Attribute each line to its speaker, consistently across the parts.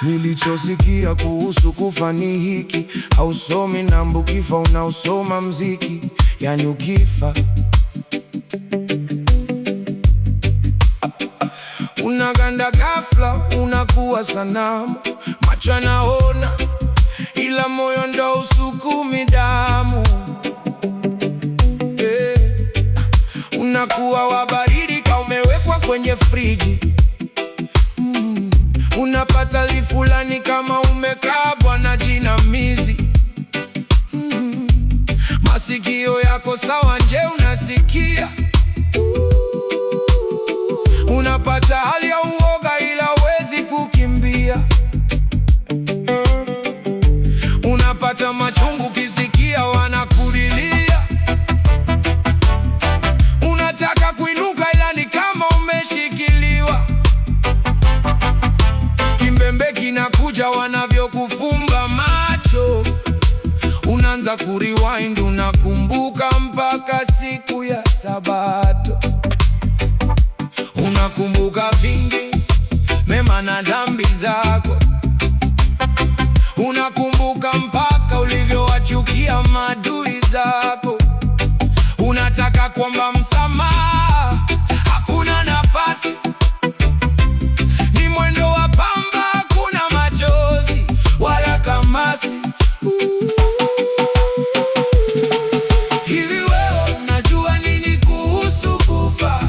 Speaker 1: Nilichosikia kuhusu kufa ni hiki: hausomi namba ukifa, unausoma mziki. Yani ukifa unaganda ghafla, unakuwa sanamu. Macho yanaona ila moyo ndo usukumi damu. Unakuwa wa baridi kama umewekwa kwenye friji. Unapata fulani kama umekabwa na jinamizi. Masikio yako sawa nje unasikia. Unapata hali ya uoga ila huwezi kukimbia. Unapata machungu kisikia wanakulilia. Unataka kuinuka ila ni kama umeshikiliwa. Kimbembe kinakuja wanavyokufumba macho. Unaanza kurewind, unakumbuka mpaka siku ya Sabato. Unakumbuka vingi, mema na dhambi zako. Unakumbuka mpaka ulivyowachukia maadui zako. Unataka kuomba msamaha, hakuna nafasi. Ni mwendo wa pamba, hakuna machozi wala kamasi. Hivi wewe unajua nini kuhusu kufa?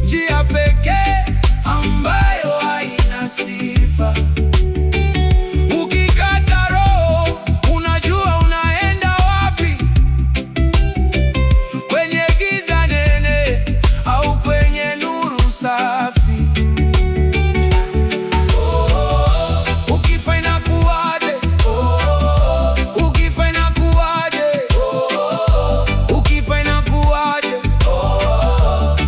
Speaker 1: Njia pekee ambayo haina sifa. Ukikata roho, unajua unaenda wapi? Kwenye giza nene au kwenye nuru safi? Ukifa inakuwaje? Ukifa inakuwaje? Ukifa inakuwaje?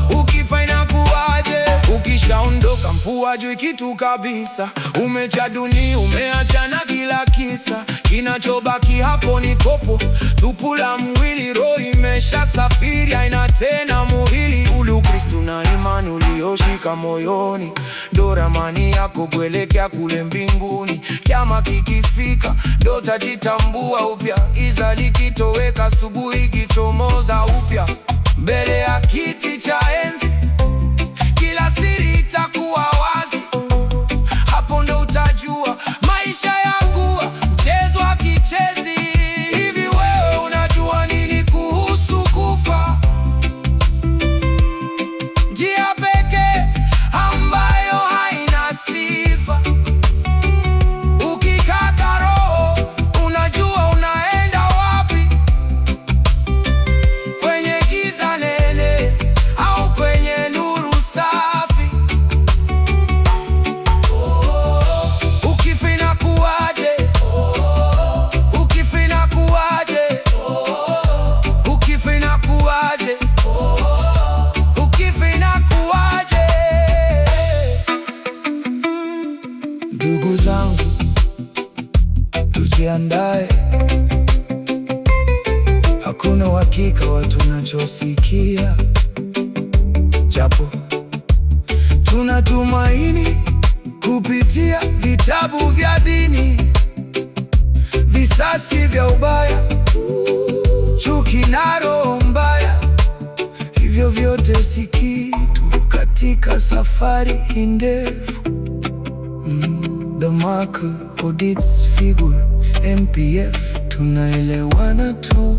Speaker 1: Ukifa inakuwaje? Ukishaondoka mvua hajui kitu kabisa. Umecha dunia, umeachana kila kisa. Kinachobaki hapo ni kopo tupu la mwili. Roho imesha safiri, haina tena muhili. Ule Ukristo na imani ulioshika moyoni ndo ramani yako kuelekea kule mbinguni. Kiama kikifika ndo utajitambua upya. Giza likitoweka, asubuhi ikichomoza upya. Mbele ya kiti cha enzi kila siri itakuwa wazi. Hapo ndo utajua maisha yangu mchezo wa kichezi. Hivi wewe unajua nini kuhusu kufa? Njia pekee ambayo haina sifa. Ukikata roho, unajua unaenda wapi? Kwenye giza nene au kwenye nuru safi? Ukifa inakuwaje? Ukifa inakuwaje? Ukifa inakuwaje? Ukifa inakuwaje? Ndugu zangu, tujiandae. Hakuna uhakika wa tunachosikia, japo tunatumaini kupitia vitabu vya dini. Visasi vya ubaya, chuki na roho mbaya, hivyo vyote si kitu katika safari ndefu. The Marker, Audits, Figure, MPF, tunaelewana tu.